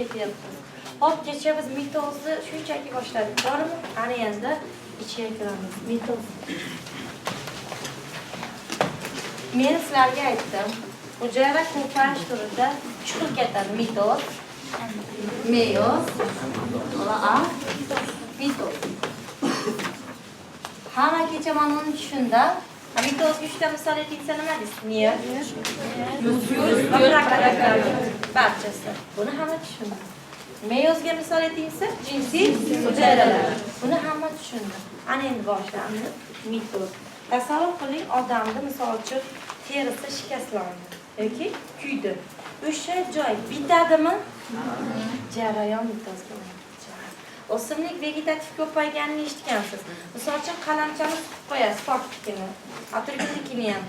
Hop, kecha biz mitozni shunchaki boshladik. Bormi? Ana endi ichiga kiramiz. Mitoz. Men sizlarga aytdim. Hujayra ko'payish turida 3 xil ketadi. Mitoz, meyoz va mitoz. Hamma kecha mana uni tushunda mitozga 3 ta misol aytsa nima deysiz? Niye? Barchasi. Buni hamma tushundi. Meyozga misol aytingsa, jinsiy hujayralar. Buni hamma tushundi. Ana endi boshlandi. Mitoz. Tasavvur qiling, odamni misol uchun terisi shikastlandi yoki kuydi. O'sha joy bitadimi? Jarayon mitozga o'simlik vegetativ ko'payganini eshitgansiz. Misol uchun qalamchani suqib qo'yasiz, poktikini, atirgilnikini ham.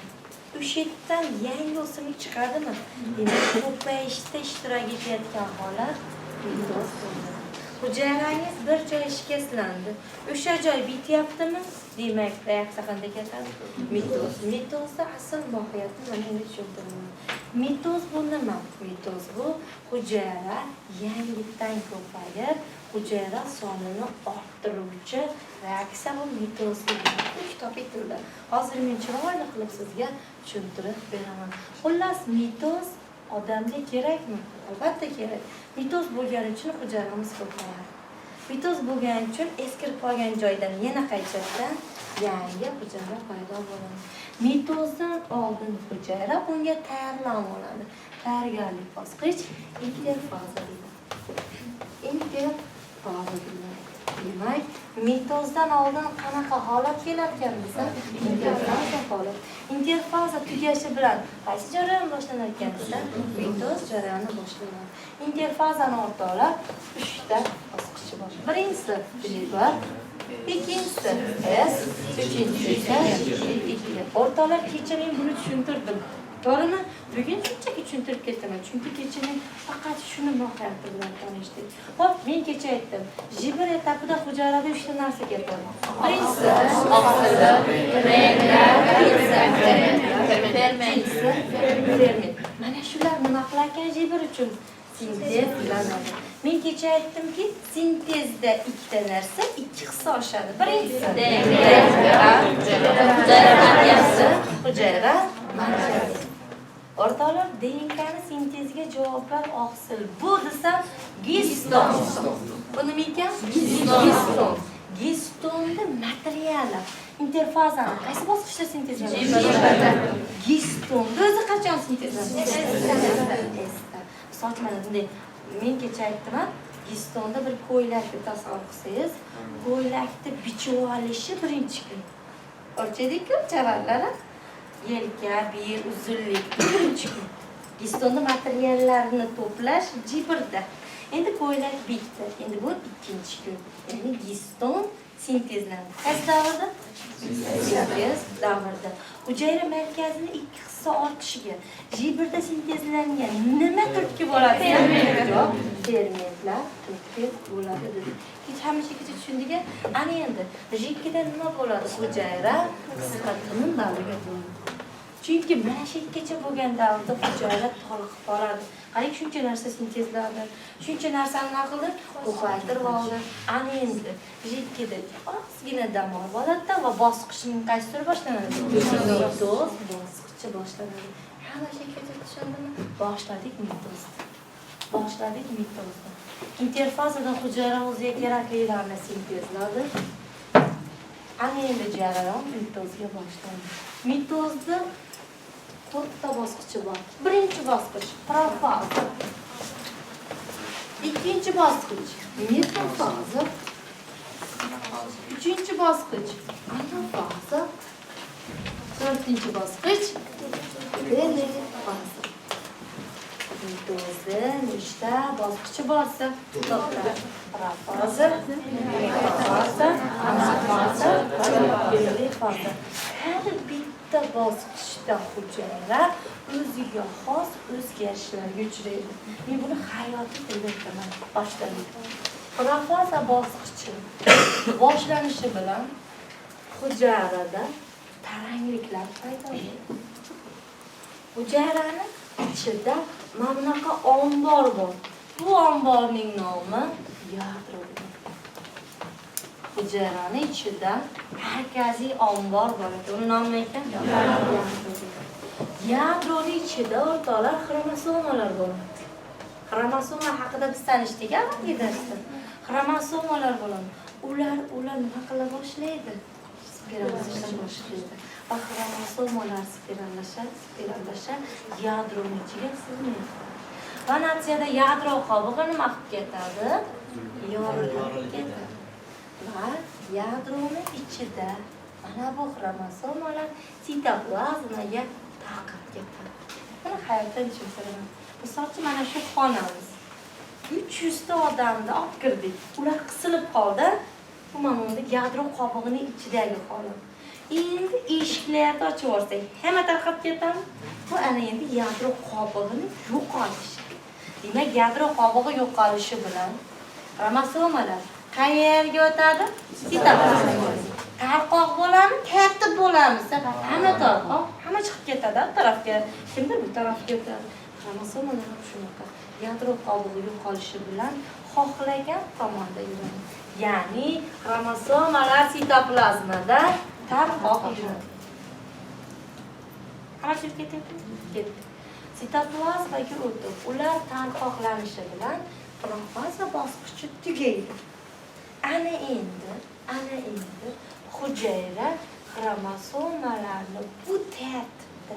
O'sha yerdan yangi o'simlik chiqadimi? Demak, ko'payishda ishtirok etayotgan holat mitoz bo'ladi. Hujayrangiz bir joyi shikastlandi. O'sha joy bityaptimi? Demak, reaksiya qanday ketadi? Mitoz. Mitozda asl mohiyati mana endi tushuntiraman. Mitoz bu nima? Mitoz bu hujayra yangidan ko'payib, hujayra sonini orttiruvchi reaksiya bu mitoz. Kitob bitildi. Hozir men chiroyli qilib sizga tushuntirib beraman. Xullas, mitoz odamga kerakmi? Albatta kerak. Mitoz bo'lgani uchun hujayramiz ko'payadi. Mitoz bo'lgani uchun eskirib qolgan joydan yana qaytadan yangi hujayra paydo bo'ladi. Mitozdan oldin hujayra bunga tayyorlanib oladi. Tayyorgarlik bosqich interfaza deyiladi. Interfaza deyiladi. Demak, mitozdan oldin qanaqa holat kelarkan desa, interfaza holat. Interfaza tugashi bilan qaysi jarayon boshlanadi ekan desa, mitoz jarayoni boshlanadi. Interfazani o'rtoqlar 3 ta bosqichi bor. Birinchisi liver, ikkinchisi S, uchinchisi o'rtoqlar, kecha men buni tushuntirdim. To'g'rimi? Bugun shunchaki tushuntirib ketaman. Chunki kecha men faqat shuni mohiyati bilan tanishdik. Hop, men kecha aytdim. Jibr etapida hujayrada 3 ta narsa ketadi. Birinchisi ferment. Mana shular nima qilarkan jibr uchun? Sintezlanadi. Men kecha aytdimki, sintezda ikkita narsa ikki hissa oshadi. Birinchisi hujayra markazi. O'rtoqlar, DNKni sintezga javobgar oqsil. Bu desam giston. Bu nima ekan? Giston. Gistonda materiali interfazani qaysi bosqichda sintezlanadi? Gistonda o'zi qachon sintezlanadi? Sochmada bunday men kecha aytdim, gistonda bir ko'ylakni tasavvur qilsangiz, ko'ylakni bichib olishi birinchi kun. O'lchadik-ku chavanlar. Yelka, bel, uzunlik birinchi kun. Gistonda materiallarni to'plash jibrda. Endi ko'ylak bitdi. Endi bu ikkinchi kun. Ya'ni giston sintezlandi. Qaysi davrda? Sintez davrida. Hujayra markazini ikki hissa ortishiga, jibrda sintezlangan nima turtki bo'ladi? Fermentlar turtki bo'ladi dedi. Hech hamisha kecha tushundik. Ana endi jikkida nima bo'ladi? Hujayra qisqartirib davriga bo'ladi. Chunki mana shu ikkicha bo'lgan davrda hujayra toliqib qoladi. Qarang, shuncha narsa sintezladi. Shuncha narsani nima qildi? Ko'paytirib oldi. Ana endi jikkida ozgina dam olib oladi va bosqichning qaysi turi boshlanadi? Mitoz bosqichi boshlanadi. Hamma shu kecha tushundimi? Boshladik mitozni. Interfazada hujayra o'ziga keraklilarni sintezladi. Ana endi jarayon mitozga boshlandi. Mitozda 4 ta bosqichi bor. Birinchi bosqich profaza. Ikkinchi bosqich metafaza. Uchinchi bosqich anafaza. To'rtinchi bosqich telefaza. Mitozda nechta bosqichi borsa, to'xtalar. Profaza, metafaza, anafaza, telefaza. Har bitta bosqichda hujayra o'ziga xos o'zgarishlarga uchraydi. Men buni hayotiy tilda aytaman. Boshladik. Profaza bosqichi boshlanishi bilan hujayrada tarangliklar paydo bo'ladi. Hujayrani ichida mana bunaqa ombor bor. Bu omborning nomi yadro. Hujayrani ichida markaziy ombor bor ekan. Uni nomi nima ekan? Yadroning ichida o'rtoqlar xromosomalar bo'ladi. Xromosomalar haqida biz tanishdik avvalgi darsda. Xromosomalar bo'ladi. Ular nima qila boshlaydi? Spirallasha boshlaydi. Va xromosomalar spirallasha yadroning ichiga sig'maydi. Va natijada yadro qobig'i nima qilib ketadi? Yorilib ketadi. Va yadroning ichida mana bu xromosomalar sitoplazmaga taqib ketadi. Buni hayotdan tushuntirman. Misol uchun mana shu xonamiz. 300 ta odamni olib kirdik. Ular qisilib qoldi. Bu mana unda yadro qobig'ining ichidagi holat. Endi eshiklarni ochib yuborsak, hamma tarqab ketadi. Bu ana endi yadro qobig'ining yo'qolishi. Demak, yadro qobig'i yo'qolishi bilan xromosomalar qayerga o'tadi? Sitoplazmaga. Tarqoq bo'lami, tartib bo'lamiz. Hamma tarqoq, hamma chiqib ketadi bu tarafga. Kimdir bu tarafga o'tadi. Xromosomalar ham shunaqa. Yadro qobig'i yo'qolishi bilan xohlagan tomonda yuradi. Ya'ni xromosomalar sitoplazmada tarqoq yuradi. Hamma chiqib ketdi. Sitoplazmaga o'tib, ular tarqoqlanishi bilan profaza bosqichi tugaydi. Ana endi hujayra xromosomalarni bu tartibda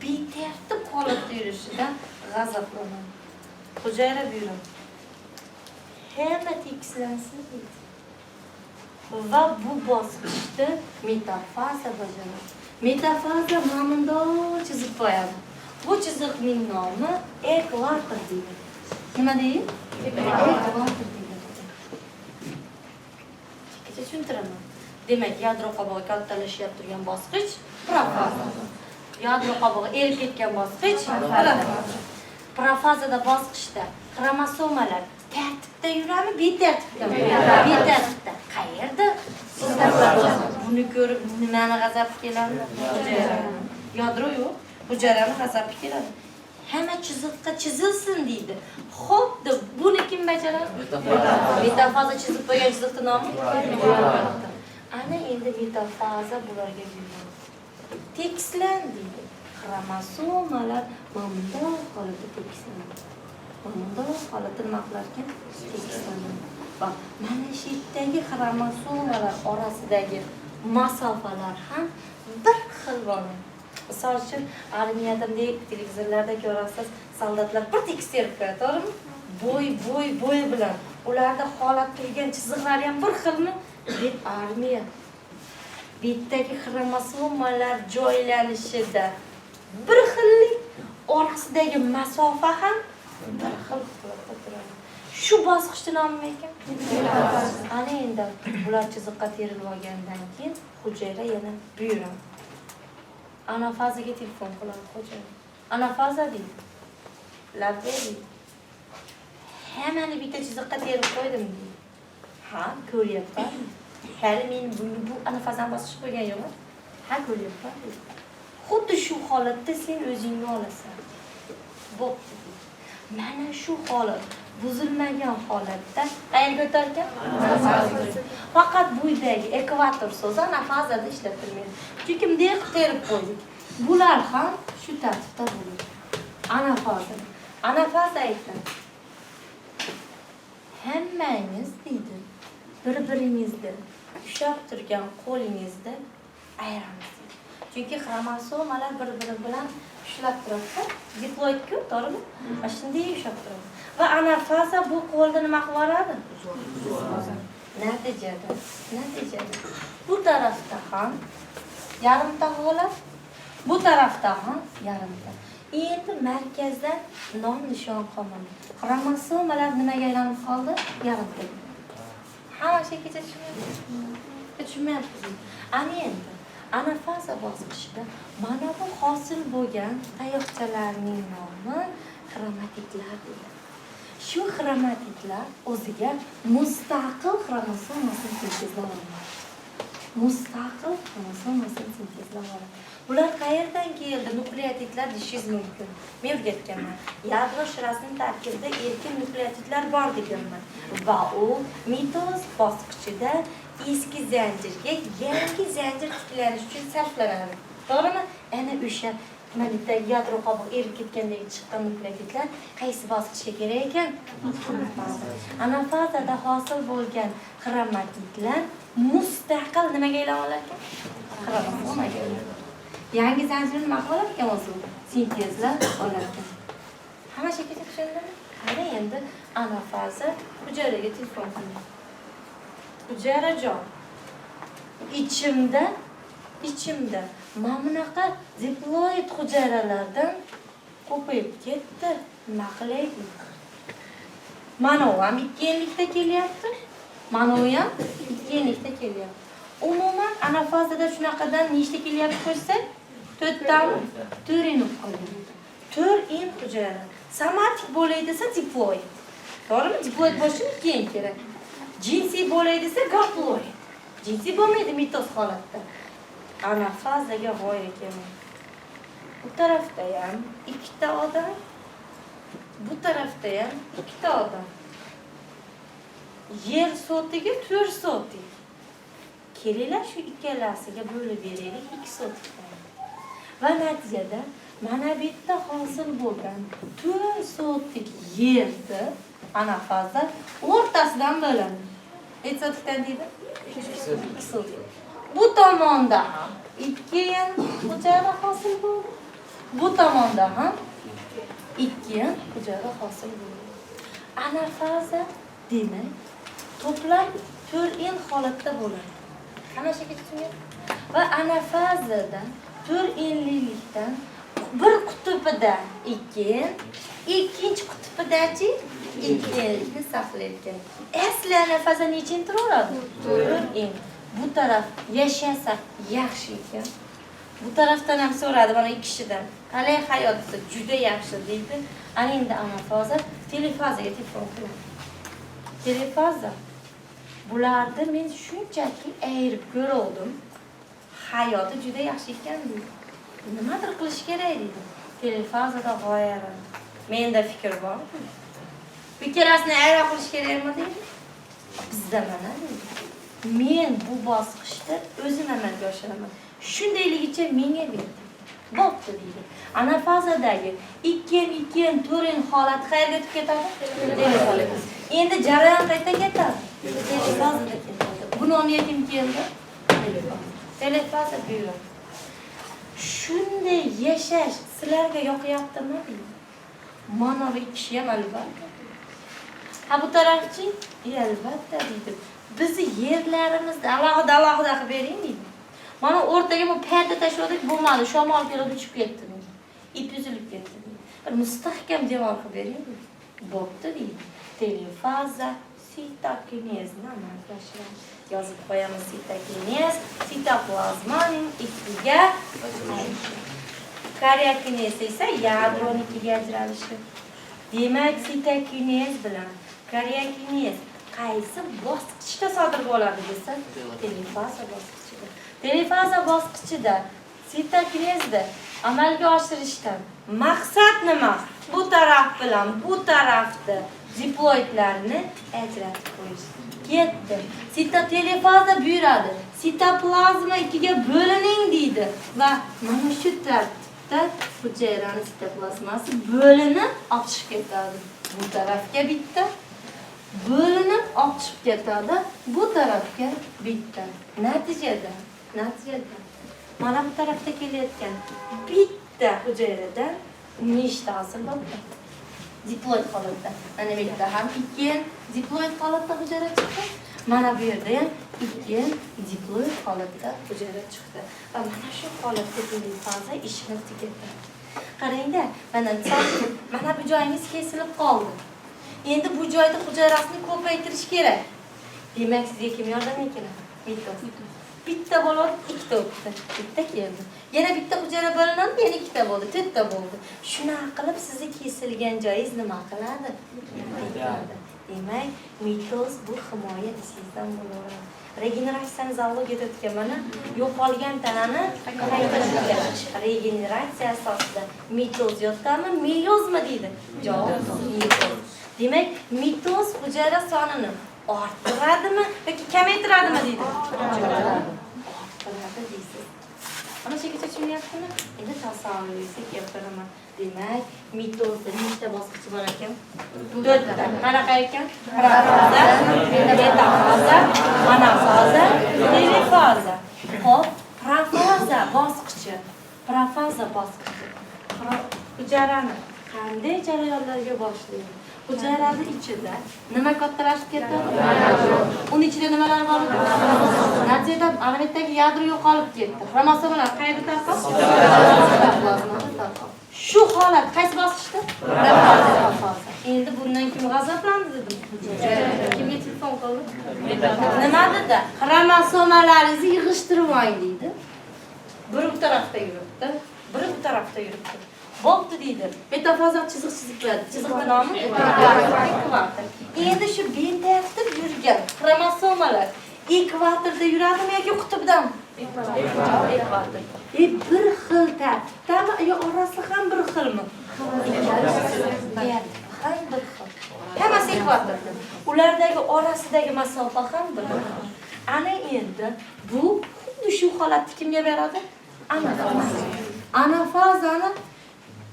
betartib holatda yurishidan g'azablanadi. Hujayra buyuradi. Hamma tekislansin deydi. Va bu bosqichda metafaza bajaradi. Metafaza ma'nodor chizib qo'yadi. Bu chiziqning nomi ekvator deydi. Nima deydi? Ekvator deydi. Tushuntiraman. Demak, yadro qobig'i kattalashib turgan bosqich profaza. Yadro qobig'i erib ketgan bosqich profaza. Profazada bosqichda xromosomalar tartibda yurami, betartibdami? Betartibda. Qayerda? Buni ko'rib nimani g'azab keladi? Yadro yo'q, hujayrani g'azabi keladi. Hamma chiziqqa chizilsin deydi. Xo'p, deb buni kim bajaradi? Metafaza chizib qo'ygan chiziqning nomi? Ana endi metafaza bularga buyuradi. Tekislan deydi. Xromosomalar mamdor holatda tekislanadi. Mamdor holatda nima qilarkan? Tekislanadi. Va mana shu yerdagi xromosomalar orasidagi masofalar ham bir xil bo'ladi. Misol uchun, armiyada televizorlarda ko'rasiz, soldatlar bir tekis terib qo'yadi, to'g'rimi? Bo'y bilan. Ularda holat turgan chiziqlar ham bir xilmi? Deb armiya betdagi xromosomalar joylanishida bir xillik, orasidagi masofa ham bir xil holatda turadi. Shu bosqichni nomi ekan? Ana endi ular chiziqqa terilib olgandan keyin hujayra yana buyuradi. Anafazaga telefon qiladi hujayra. Anafaza deydi. Labbe deydi. Hammani bitta chiziqqa terib qo'ydim deydi. Ha, ko'ryapman. Hali men bu anafazani bosib qo'ygan yo'qman. Ha, ko'ryapman. Xuddi shu holatda sen o'zingni olasan. Bo'pti. Mana shu holat buzilmagan holatda qayerga o'tarkan? Faqat buydagi ekvator so'zi anafazada ishlatilmaydi. Chunki bunday terib qo'ydik. Bular ham shu tartibda bo'ladi. Anafaza aytadi. Hammangiz deydi, bir-biringizni ushlab turgan qo'lingizda ayiramiz. Chunki xromosomalar bir-biri bilan ushlab turadi. Diploid-ku, to'g'rimi? Va shunday ushlab turadi. Va anafaza bu qo'lda nima qilib yuboradi? Natijada bu tarafda ham yarimta holat, bu tarafda ham yarimta. Endi markazdan nom-nishon qolmadi. Xromosomalar nimaga aylanib qoldi? Yarimta. Hamma shekilda tushunmayapsiz. Ana endi anafaza bosqichida mana bu hosil bo'lgan tayoqchalarning nomi xromatidlar deyiladi. Shu xromatidlar o'ziga mustaqil xromosomasini sintezlay oladi. mustaqil xromosomasini sintezlab oladi. Bular qayerdan keldi? Nukleotidlar deyishingiz mumkin. Men o'rgatganman. Yadro shirasining tarkibida erkin nukleotidlar bor deganman. Va u mitoz bosqichida eski zanjirga yangi zanjir tiklanish uchun sarflanadi. To'g'rimi? Ana o'sha mana bitta yadro qobiq erib ketgandagi chiqqan nukleotidlar qaysi bosqichga kerak ekan? Anafazada hosil bo'lgan xromatidlar mustaqil nimaga aylanadi ekan? Xromosomaga aylanadi. Yangi zanjirni nima qilar ekan o'zi? Sintezlab olar ekan. Hamma shekilda tushundingmi? Qani endi anafaza hujayraga telefon qiling. Hujayrajon. Ichimda mana bunaqa diploid hujayralardan ko'payib ketdi. Nima qilaylik? Mana u ham 2 yillikda kelyapti. Mana u ham 2 yillikda kelyapti. Umuman anafazada shunaqadan nechta kelyapti ko'rsak, 4 tami 4 in qolgan. 4 in hujayra. Somatik bo'lay desa diploid. To'g'rimi? Diploid bo'lishi keyin kerak. Jinsiy bo'lay desa gaploid. Jinsiy bo'lmaydi mitoz holatda. Anafazaga g'oya kelmaydi. Bu tarafda ham 2 ta odam, bu tarafda ham 2 ta odam. Yer sotiga 4 sotik. Kelinglar shu ikkalasiga bo'lib beraylik 2 sotikdan. Va natijada mana bu yerda hosil bo'lgan 4 sotik yerni anafaza o'rtasidan bo'ladi. Necha sotikdan deydi? 2 sotik. Bu tomonda ham 2 in hujayra hosil bo'ldi. Bu tomonda ham 2 in hujayra hosil bo'ldi. Anafaza demak to'plab 4 in holatda bo'ladi. Ana shekilda tushungan. Va anafazada 4 inlilikdan bir qutbida 2 in, ikkinchi qutbidachi 2 inlikni saqlayotgan. Asli anafaza nechin turadi? 4 in. Bu taraf yashasa yaxshi ekan. Bu tarafdan ham so'radi mana ikkishidan. Qalay hayotda juda yaxshi deydi. Ana endi anafaza telefazaga telefon qiladi. Telefaza bularni men shunchaki ayirib ko'rdim. Hayoti juda yaxshi ekan deydi. Nimadir qilish kerak deydi. Telefazada g'oyalar. Menda fikr bor. Fikirasini ayirib qilish kerakmi deydi. Bizda mana deydi. Men bu bosqichda o'zim amalga oshiraman. Shundayligicha menga berdi. Bo'pti deydi. Anafazadagi 2 in 4 in holat qayerga o'tib ketadi? Endi jarayon qayerga ketadi? Telefazada ketadi. Bu nomga kim keldi? Telefaza buyruq. Shunday yashash sizlarga yoqyaptimi? Mana bu kishi ham albatta. Ha bu tarafchi albatta deydi. Bizni yerlarimizni alohida qilib bering deydi. Mana o'rtaga bu parda tashladik, bo'lmadi, shamol kelib uchib ketdi deydi. Ip uzilib ketdi deydi. Bir mustahkam devor qilib bering deydi. Bo'pti deydi. Telefaza sitokinezini amalga oshiradi. Yozib qo'yamiz sitokinez, sitoplazmaning ikkiga ajralishi. Karyokinez esa yadroning ikkiga ajralishi. Demak, sitokinez bilan karyokinez qaysi bosqichda sodir bo'ladi desa, telefaza bosqichida. Telefaza bosqichida sitokinezda amalga oshirishdan maqsad nima? Bu taraf bilan bu tarafda diploidlarni ajratib qo'yish. Ketdi. Sitotelefaza buyuradi. Sitoplazma ikkiga bo'lining deydi va mana shu tartibda hujayraning sitoplazmasi bo'linib oqishib ketadi. Bu tarafga bitta bo'linib oqishib ketadi, bu tarafga bitta. Natijada mana bu tarafda kelayotgan bitta hujayradan nechta hosil bo'ldi? Diploid holatda. Mana bu yerda ham 2 in diploid holatda hujayra chiqdi. Mana bu yerda ham 2 in diploid holatda hujayra chiqdi. Va mana shu holatda telefaza ishini tugatdi. Qarangda, mana bu joyingiz kesilib qoldi. Endi bu joyda hujayrasini ko'paytirish kerak. Demak, sizga kim yordamga keladi? Mitoz. Bitta bo'ladi, ikkita o'tdi. Bitta keldi. Yana bitta hujayra bo'linadi, yana ikkita bo'ldi, to'rtta bo'ldi. Shuna qilib sizni kesilgan joyingiz nima qiladi? Demak, mitoz bu himoya desangiz bo'laveradi. Regeneratsiyani zoologiyada o'tganman. Yo'qolgan tanani qaytarish. Regeneratsiya asosida mitoz yotganmi, meyozmi deydi. Javob mitoz. Demak, mitoz hujayra sonini orttiradimi yoki kamaytiradimi deydi. Orttiradi deysiz. Ana shuncha tushunyapsizmi? Endi tasavvuringizga keltiraman. Demak, mitozda nechta bosqichi bor ekan? 4 ta. Qanaqa ekan? Profaza, metafaza, anafaza, perifaza. Xo'p, profaza bosqichi. Profaza bosqichi. Hujayrani qanday jarayonlarga boshlaydi? Hujayrani ichida nima kattalashib ketadi? Uning ichida nimalar bor? Natijada anavidagi yadro yo'qolib ketdi. Xromosomalar qayerda tarqaldi? Shu holat qaysi bosqichda? Profaza. Endi bundan kim g'azablandi dedim. Kimga telefon qildi? Nima dedi? Xromosomalaringizni yig'ishtirib oling deydi. Biri bu tarafda yuribdi, biri bu tarafda yuribdi. Bo'pti deydi. Metafaza chiziqlar. Chiziqning nomi ekvator. Endi shu bentartib yurgan xromosomalar ekvatorda yuradimi yoki qutbdami? Ekvator. Bir xil tartibdami yo orasi ham bir xilmi? Ham bir xil. Hammasi ekvatorda. Ulardagi orasidagi masofa ham bir xil. Ana endi bu xuddi shu holatni kimga beradi? Anafaza. Anafazani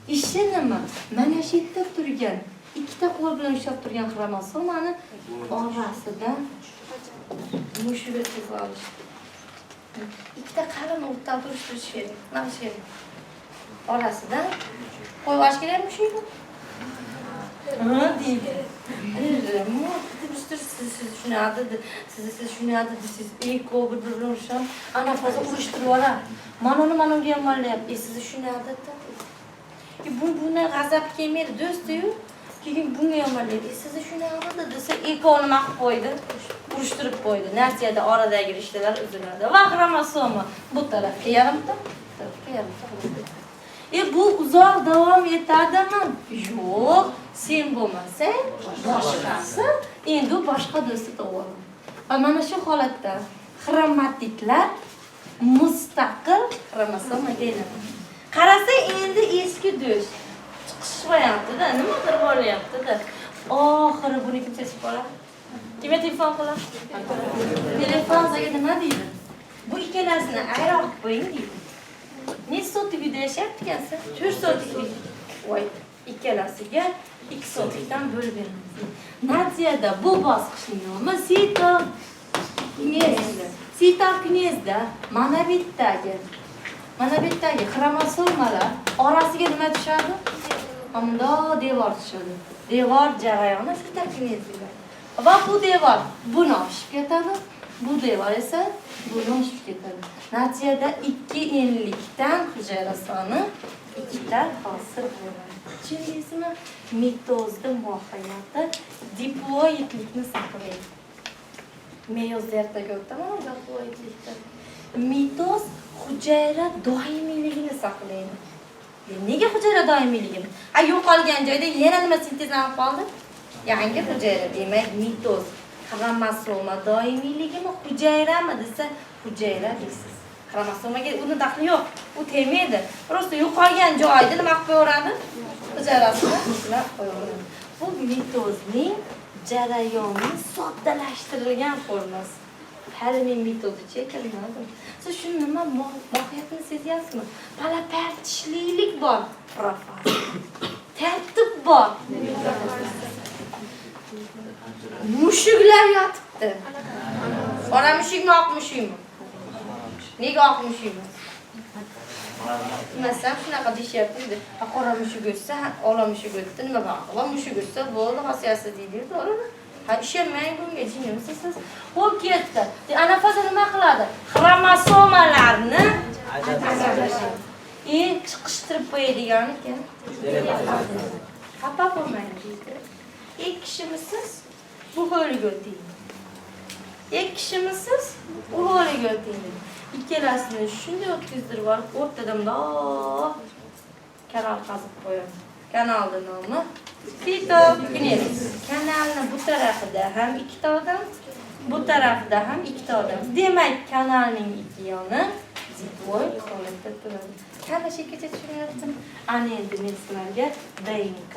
ishi nima? Mana shu yerda turgan, ikkita qo'l bilan ushlab turgan xromosomani orasidan mushuga tizib olish. Ikkita qalin o'rtada turishtirish kerak. Mana shu yerda. Orasidan qo'yib olish kerakmi shuni? Deydi. Siz shuni siz eko bir-birini urishib, anafaza urishtirib oladi. Mana unga yomonlayapti. Siz shuni odatda buni g'azab kelmaydi, do'st-yu. Keyin bunga yomonlaydi. Siz shuni oladi desa, ekoni maqib qo'ydi, urishtirib qo'ydi. Natijada oradagi rishtalar uziladi. Va xromosoma bu tarafga yarimta, bu tarafga yarimta. Bu uzoq davom etadimi? Yo'q. Sen bo'lmasang, boshqasi endi boshqa do'sti topadi. Va mana shu holatda xromatidlar mustaqil xromosoma deyiladi. Qarasa endi eski do'st chiqishmayapti-da, nimadir bo'lyapti-da. Oxiri buni kim chechib qoladi? Kimga telefon qiladi? Telefonga nima deydi? Bu ikkalasini ayroq qo'ying deydi. Necha soatlik video yashayapti ekansiz? 4 soatlik video. Voy, ikkalasiga 2 soatlikdan bo'lib beramiz. Natijada bu bosqichning nomi sitokinezda. Sitokinezda mana bittagi xromosomalar orasiga nima tushadi? Bundoq devor tushadi. Devor jarayoni sitokinez deyiladi. Va bu devor buni olib ketadi. Bu devor esa buni olib ketadi. Natijada ikki enlikdan hujayra soni ikkita hosil bo'ladi. Tushundingizmi? Mitozda mohiyati diploidlikni saqlaydi. Meyozda ertaga o'taman, diploidlikda. Mitoz hujayra doimiyligini saqlaydi. Nega hujayra doimiyligini? Yo'qolgan joyda yana nima sintezlanib qoldi? Yangi hujayra. Demak, mitoz xromosoma doimiyligimi, hujayrami desa, hujayra deysiz. Xromosomaga uni daxli yo'q. U tegmaydi. Prosta yo'qolgan joyda nima qilib qo'yadi? Hujayrasini ushlab qo'yadi. Bu mitozning jarayonining soddalashtirilgan formasi. Hali men mitozga kelmadim. Siz shuni nima mohiyatini sezyapsizmi? Palapartishlik bor, profaza. Tartib bor. Mushuklar yotibdi. Qora mushukmi, oq mushukmi? Nega oq mushukmi? Masam shunaqa deyishyapti. Qora mushuk o'tsa, ola mushuk o'tdi, nima bor? Va mushuk o'tsa bo'ldi, xosiyasiz deydi, to'g'rimi? Ishonmang bunga, jinimsiz siz. Xo'p ketdi. Anafaza nima qiladi? Xromosomalarni chiqishtirib qo'yadigan ekan. Xafa bo'lmang deydi. Ikki kishimisiz bu ho'liga o'ting. Ikki kishimisiz bu ho'liga o'ting. Ikkalasini shunday o'tkazdirib olib, o'rtada bundoq kanal qazib qo'yadi. Kanalni nomi fitokinetik. Kanalni bu tarafida ham ikkita odam, bu tarafida ham ikkita odam. Demak, kanalning ikki yoni zikvoid holatda turadi. Qanchagacha tushunyapsizmi? Ana endi men sizlarga DNK,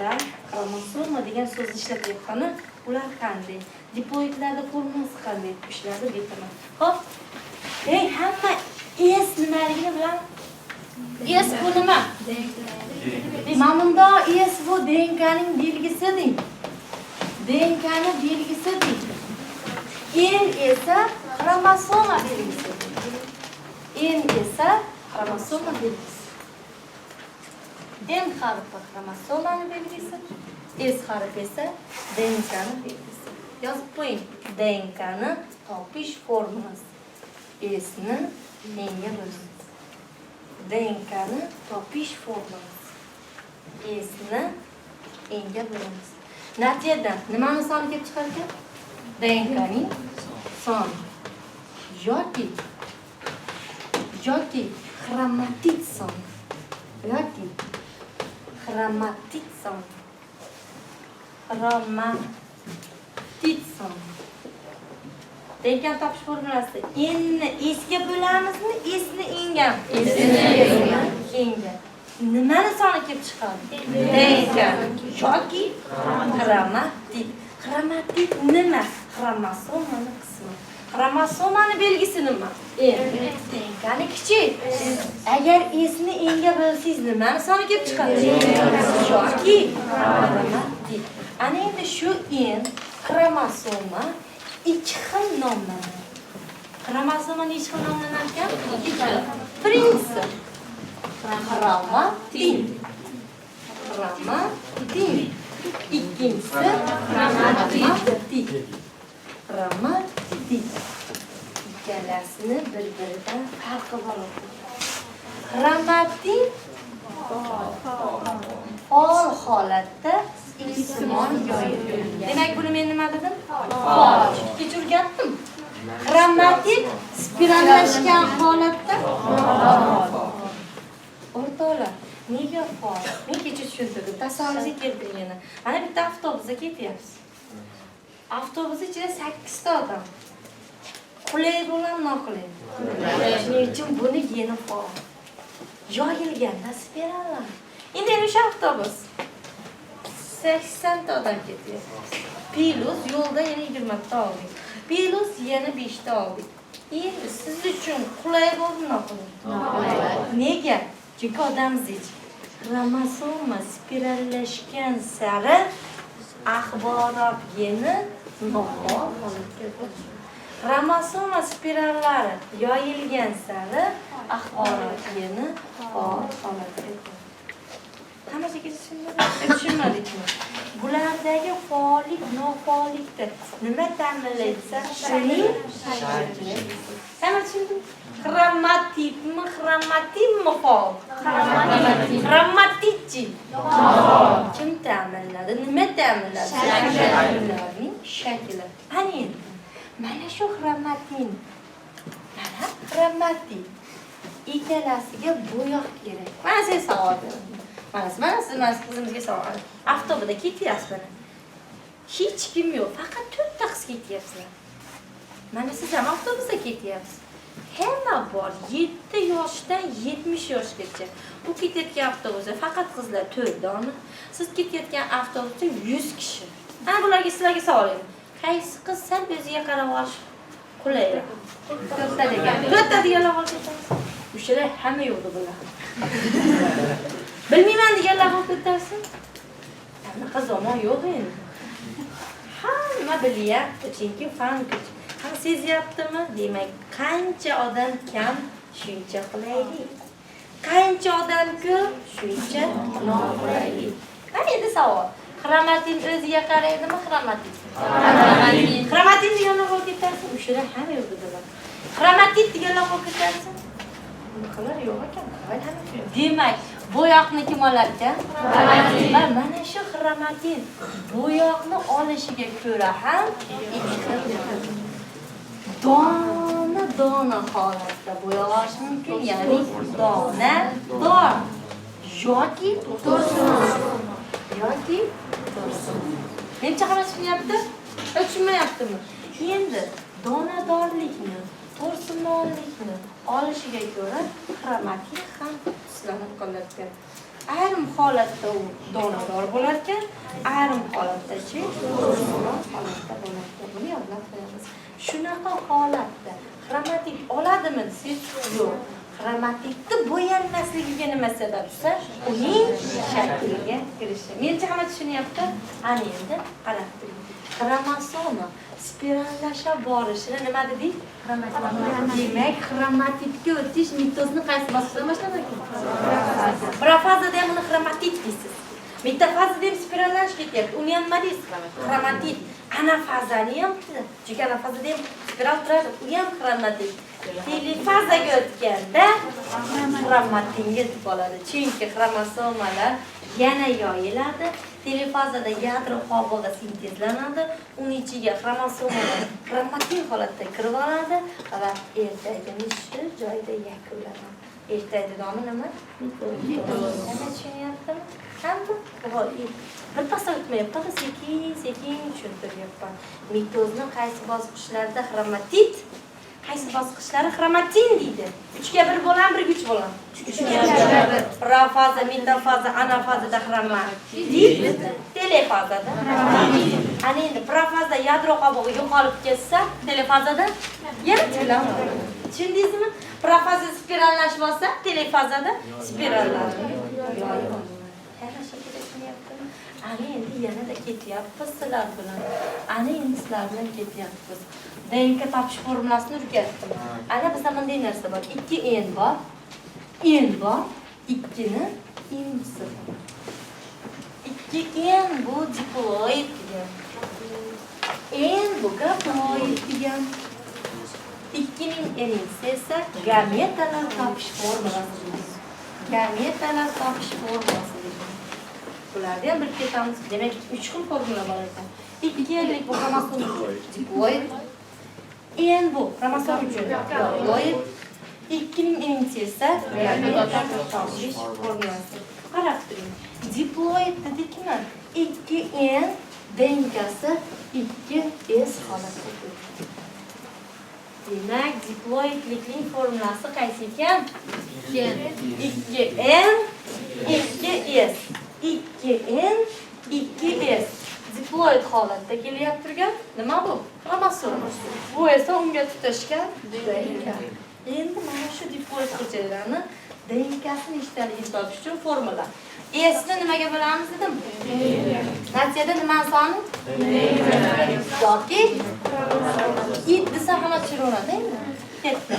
xromosoma degan so'zni ishlatyapman. Ular qanday? Diploidlarda formulasi qanday ishlaydi aytaman. Xo'p. Hamma S nimaligini bilan S bu nima? Mana bunda S bu DNKning belgisi deng. DNKning belgisi deng. N esa xromosoma belgisi. N esa xromosoma belgisi. N harfi xromosomaning belgisi, S harfi esa DNKning belgisi. Yozib qo'ying. DNKning topish formulasi. S'ni N'ga bo'lamiz. DNKning topish formulasi. S'ni N'ga bo'lamiz. Natijada nimani soni kelib chiqar ekan? DNKning soni yoki xromatid soni yoki xromatid soni. DNK topish formulasi. N'ni S'ga bo'lamizmi? S'ni N'ga? N'ga. Nimani soni kelib chiqadi? DNK yoki xromatid. Xromatid nima? Xromosomaning qismi. Xromosomaning belgisi nima? DNKning kichik. Agar S'ni N'ga bo'lsangiz nimani soni kelib chiqadi? Yoki xromatid. Ana endi shu N xromosoma ikki xil nomlanadi. Xromosoma necha xil nomlanar ekan? Ikki xil. Birinchisi xromatin. Ikkinchisi xromatid. Ikkalasini bir-biridan farqi bor. Xromatin faol holatda iste'mol yo'yilgan. Demak, buni men nima dedim? Faol. Kechirgandim. Xromatid spirallashgan holatda o'rtoqlar, nega faol? Men kecha tushuntirdim. Tasavvurga keltiring yana. Mana bitta avtobusda ketyapsiz. Avtobus ichida 8 ta odam. Qulay bo'lan, noqulay. Shuning uchun buni yeni faol. Yoyilganda spirallar. Endi o'sha avtobus 80 ta odam ketyapti. Plus yo'lda yana 20 ta oldik. Plus yana 5 ta oldik. Endi siz uchun qulay bo'ldimi, noqulay? Nega? Chunki odam zich. Xromosoma spirallashgan sari axborot geni nofaol holatga o'tadi. Xromosoma spirallari yoyilgan sari axborot geni faol holatga o'tadi. Hammaga tushunmadikmi? Bulardagi faollik, nofaollikda nima ta'minlaydi? Shuning shakli. Hamma tushundimi? Xromatidmi, xromatidmi faol? Xromatidchi. Kim ta'minladi? Nima ta'minladi? Ularning shakli. Ana endi. Mana shu xromatin. Mana xromatid. Ikkalasiga bo'yoq kerak. Mana siz savol bering. Mana siz qizimizga savol. Avtobusda ketyapsiz. Hech kim yo'q, faqat 4 ta qiz ketyapsizlar. Mana siz ham avtobusda ketyapsiz. Hamma bor, 7 yoshdan 70 yoshgacha. Bu ketayotgan avtobusda faqat qizlar 4 dona. Siz ketayotgan avtobusda 100 kishi. Ana bularga sizlarga savol beraman. Qaysi qiz sal o'ziga qarab olish qulayroq? 4 ta degan. 4 ta deganlar olib ketamiz. O'shalar hamma yo'qda bo'ladi. Bilmayman deganlar olib ketasiz. Anaqa zamon yo'q endi. Hamma bilyapti, chunki fan kuch. Ha, sezyaptimi? Demak, qancha odam kam, shuncha qulaylik. Qancha odam ko'p, shuncha noqulaylik. Mana endi savol. Xromatin o'ziga qaraydimi, xromatin? Xromatin deganlar olib ketasiz. O'shalar hamma yo'qda bo'ladi. Xromatid deganlar olib ketasiz. Bunaqa yo'q ekan. Demak, bo'yoqni kim olar ekan? Xromatin. Mana shu xromatin bo'yoqni olishiga ko'ra ham ikki xil. Dona holatda bo'yoq olish mumkin, ya'ni dona dor yoki to'sin. yoki to'rsin. Mencha qarab tushunyapti? Tushunmayaptimi? Endi donadorlikni, to'rsimonlikni olishiga ko'ra xromatin ham tuslanib qoladi. Ayrim holatda u donador bo'lar ekan, ayrim holatda-chi to'rsimon holatda bo'lar ekan. Buni yodlab qo'yamiz. Shunaqa holatda xromatit oladimi desangiz, yo'q. Xromatitni bo'yalmasligiga nima sababsa, uning shakliga kirishi. Mencha hamma tushunyapti? Ana endi qarab turing. Xromosoma spirallasha borishini nima dedik? Demak, xromatitga o'tish mitozni qaysi bosqichda boshlanadi? Profazada ham uni xromatit deysiz. Metafazada ham spirallash ketyapti. Uni ham nima deysiz? Xromatit. Anafazani ham, chunki anafazada ham spiral turadi. U ham xromatit. Telefazaga o'tganda xromatinga deb bo'ladi. Chunki xromosomalar yana yoyiladi. Telefazada yadro qobig'i sintezlanadi. Uning ichiga xromosomalar xromatin holatda kirib oladi va ertagini shu joyda yakunlanadi. Ertaga nomi nima? Nima tushunyaptimi? Hamma birpas o'tmayapti, sekin tushuntiryapman. Mitozni qaysi bosqichlarda xromatit, qaysi bosqichlari xromatin deydi. 3/1 bo'lami, 1/3 bo'lami? 3/1. Profaza, metafaza, anafazada xromatit, telefazada xromatin. Ana endi profazada yadro qobig'i yo'qolib ketsa, telefazada yana tiklanadi. Tushundingizmi? Profaza spirallash bo'lsa, telefazada spirallanadi. Ana endi yanada ketyapmiz sizlar bilan. Ana endi sizlar bilan ketyapmiz. DNK topish formulasini o'rgatdim. Ana bizda bunday narsa bor. 2n bor. N bor. 2 ni inisi bor. 2n bu diploid degan. N bu gaploid degan. 2 ning inisi esa gametalar topish formulasi. Gametalar topish formulasi. Bularni ham bilib ketamiz. Demak, 3 xil formula bor ekan. 2 bu xromosom uchun diploid. N bu xromosom uchun diploid. 2 ning inisi esa gametalar topish formulasi. Qarab turing. Diploid dedikmi? 2n DNKsi 2s holatda. Demak, diploidlikning formulasi qaysi ekan? 2n 2s. 2n 2s diploid holatda kelyapti turgan. Nima bu? Xromosom. Bu esa unga tutashgan DNK. Endi mana shu diploid hujayralarni DNKsini ishtaligini topish uchun formula. S ni nimaga bo'lamiz dedim? Natijada nima soni? Yoki it desa hamma tushunaveradi-ku. Ketdi.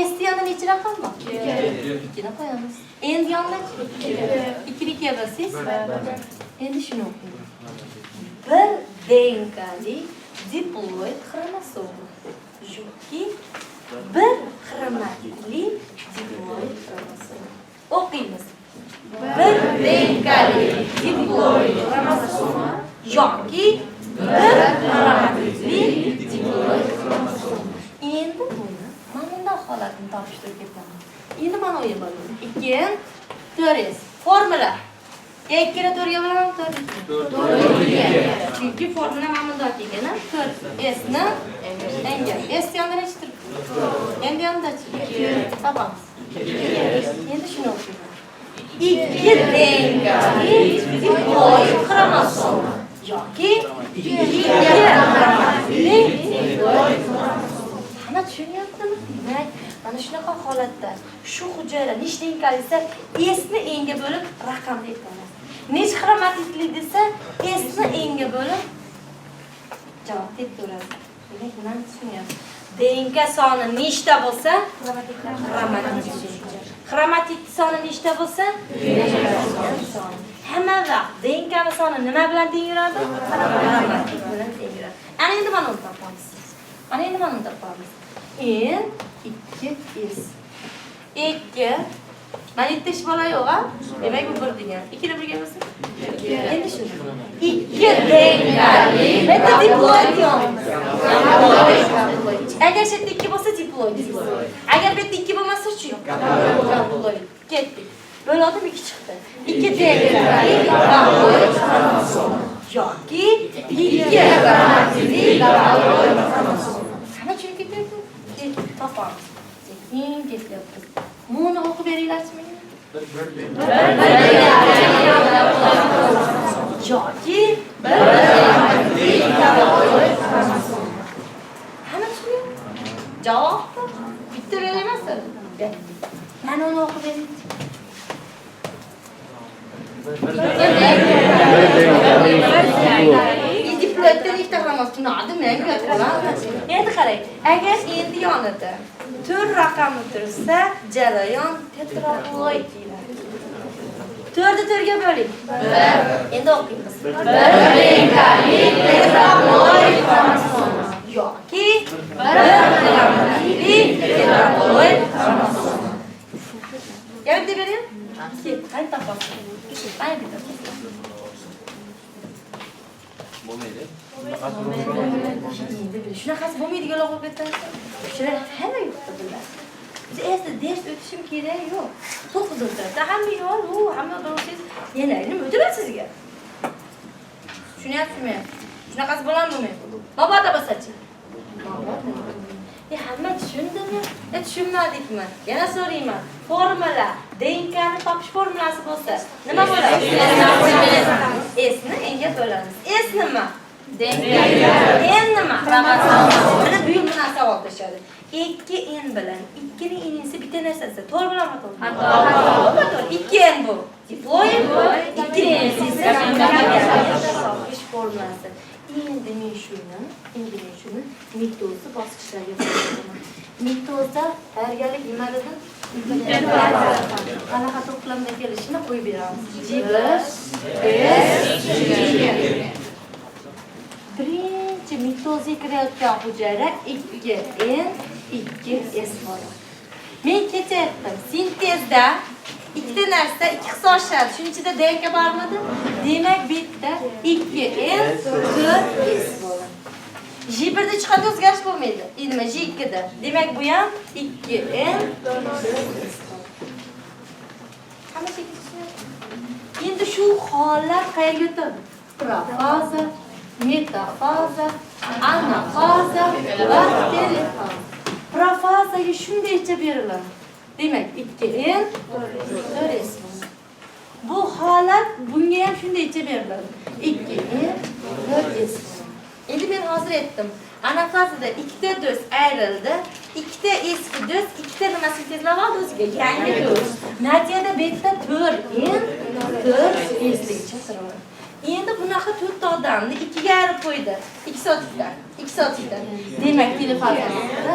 S yana necha raqam bor? 2 ni qo'yamiz. Endi yonlachi 2 ga bosiz. Endi shuni o'qiymiz. Bir DNKli diploid xromosom yoki bir xromatitli diploid xromosom. O'qiymiz. Bir DNKli diploid xromosom yoki bir xromatitli diploid xromosom. Endi buni mana bunday holatni topishtirib ketaman. Endi mana bu yerda 2n 4s formula. 2 ga 4 ga bo'laman 4. Chunki formula mana bunday kelgan, 4s ni n s yonida necha turibdi? Endi yonida-chi? Topamiz. Endi shuni o'qiyman. 2 DNKli diploid xromosom yoki 2 xromatitli diploid xromosom. Ana tushunyaptimi? Demak, mana shunaqa holatda shu hujayra nechta DNK desa, S ni n ga bo'lib raqamni aytamiz. Nech xromatitli desa, S ni n ga bo'lib javob teraveradi. Demak, nimani tushunyapsiz? DNK soni nechta bo'lsa, xromatit soni nechta bo'lsa, soni. Hamma vaqt DNK soni nima bilan teng yuradi? Xromatit bilan teng yuradi. Ana endi mana uni topamiz. Mana endi mana uni topamiz. N 2s 2 mana bitta ish bola yo'q-a? Demak bu 1 degan. 2 ni 1 ga bo'lsa? Endi shuni. 2 DNKli bitta diploid yo'q. Agar shu yerda 2 bo'lsa diploid. Agar bu yerda 2 bo'lmasa-chi? Diploid. Ketdik. Bo'ladim 2 chiqdi. 2 tegirmalik gavoy kromosom. Yoki 2 xromatidlik gavoy kromosom. Hamma tushunib ketyapti? Topamiz. Sekin ketyapmiz. Buni o'qib beringlarmi? Yoki hamma tushunadi. Javob bitta beramas. Mana uni o'qib bering. Diplomatdan ikkita xromosom nima gapiradi? Endi qarang, agar endi yonida 4 raqami tursa, jarayon tetraploid deyiladi. 4ni 4ga bo'ling. 1. Endi o'qiymiz. 1 raqamli tetraploid kromosom yoki 1 raqamli tetraploid kromosom. Gap deb bering. Qani topasiz? Qani bitasiz? Bo'lmaydi. Shunaqasi bo'lmaydigan o'qib ketadi. Shular hamma yo'qda bular. Biz erta ders o'tishim kerak yo'q. 9 o'tiradi. Hamma yo'q, u hamma do'stingiz yana nima o'tiradi sizga? Tushunyapsizmi? Shunaqasi bo'lmaydi. Mabodo bo'lsa-chi? Hamma tushundimi? Tushunmadikmi? Yana so'rayman. Formula, DNKni topish formulasi bo'lsa, nima bo'ladi? S'ni n'ga bo'lamiz. S nima? DNK. N nima? Kromosom. Mana bu yerdan savol tashadi. 2N bilan 2ning n'si bitta narsasi. To'g'ri bilanmi to'g'ri? 2N bu. Diploid bu. 2N esa topish formulasi. Endi men shuni mitozni bosqichlariga qo'yaman. Mitozda tayyorgarlik nima dedim? Qanaqa to'plamda kelishini qo'yib beramiz. G1, S, G2. Birinchi mitozga kirayotgan hujayra 2N, 2S bo'ladi. Men kechayaptim. Sintezda ikkita narsa ikki hissa oshadi. Shuning ichida DNK bormidi? Demak, bu yerda 2N, 4S bo'ladi. J1da chiqadi o'zgarish bo'lmaydi. Nima J2da. Demak, bu ham 2N, 4S. Hamma tushunadi. Endi shu hollar qayerga o'tadi? Profaza, metafaza, anafaza va telefaza. Profazaga shundaycha beriladi. Demak, 2N, 4S. Bu holat bunga ham shundaycha beriladi. 2N, 4S. Endi men hozir aytdim. Anafazada ikkita do'z ayrildi. Ikkita eski do'z, ikkita nima sintezlab oldi o'ziga. Yangi do'z. Natijada bu yerda 4N, 4S'ligicha turadi. Endi bunaqa 4 ta odamni 2 ga ayirib qo'ydi. 2 soatdan. Demak, telefazada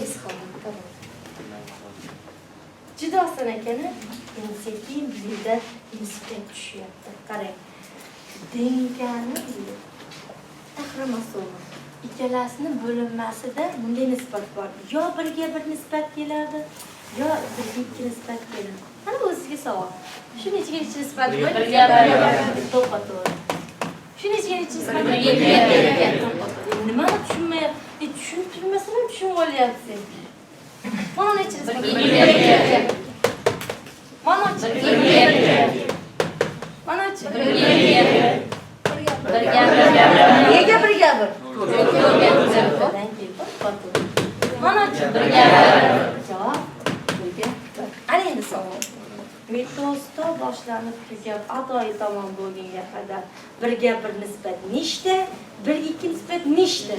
S holatda bor. Juda oson ekan. Endi sekin bizda nisbat tushyapti. Qarang. DNKni xromosom ikkalasini bo'linmasida bunday nisbat bor. Yo 1 ga 1 nisbat keladi, yo 1 ga 2 nisbat keladi. Mana bu sizga savol. Shuni ichiga nisbat qo'yib 1 ga 1 to'xtatadi. Shuni ichiga nisbat qo'yib nimani tushunmayapti? Tushuntirmasam ham tushunib olyapsiz. Mana ichiga nisbat qo'yib. Mana ichiga Manachi? Nega birga bir? Manachi? Javob birga. Ana endi savol. Mitozda boshlanib turgan adoyi tomon bo'lgunga qadar birga bir nisbat nechta? 1-2 nisbat nechta?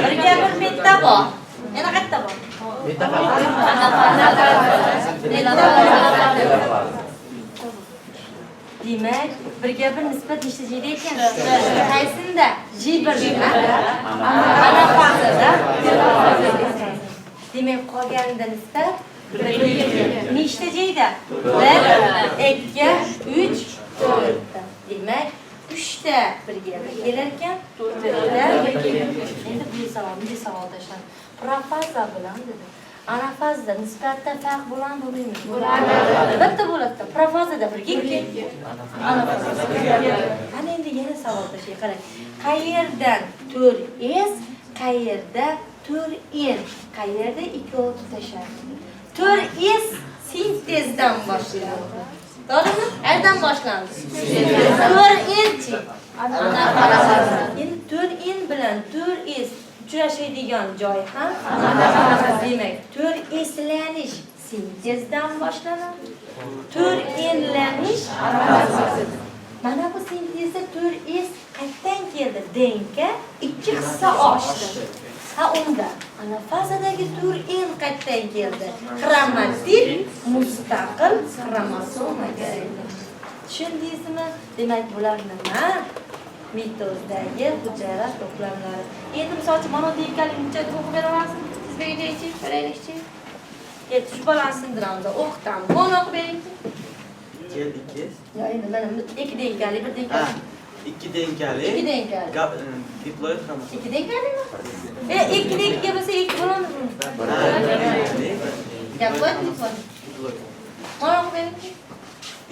Birga bir metta bor. Yana qayerda bor? Demak, birga bir nisbat nechta joyda ekan? Qaysinda? J1da, anafazada. Demak, qolganida nisbat nechta joyda? 1, 2, 3, 4 ta. Demak, 3 ta birga bir kelar ekan, 4 ta birga. Endi bu savol tashlandi. Profaza bilan dedi. Anafazada nisbatda farq bo'ladimi, bo'lmaymi? Bo'ladi. Albatta bo'ladi. Profazada birga 2. Anafazada. Ana endi yana savol tashlaylik. Qarang. Qayerdan 4S, qayerda 4n qayerda ikkovi tutashadi? 4s sintezdan boshlanadi. To'g'rimi? Qayerdan boshlandi? 4n-chi. Endi 4n bilan 4s uchrashadigan joy ham demak 4slanish sintezdan boshlanadi. 4nlanish mana bu sintezda 4s qayerdan keldi? DNK 2 hissa oshdi. Ha unda ana fazadagi 4n qayerdan keldi? Xromatid mustaqil xromosomaga aylandi. Tushundingizmi? Demak bular nima? Mitozdagi hujayra to'plamlari. Endi misolchi mana DNKning hujjat o'qib bera olasizmi? Siz beraylik-chi, beraylik-chi. Endi shu bolani sindiramiz, o'qitamiz. Buni o'qib bering-chi. 2. Ya endi mana 2 DNKli, 1 DNKli. 2 DNKli. 2 DNKli. Diploid xromosom. 2 DNKlimi? 2 DNK bo'lsa 2 bo'ladi. Ha, Diploid, diploid. diploid. Mana o'qib bering-chi.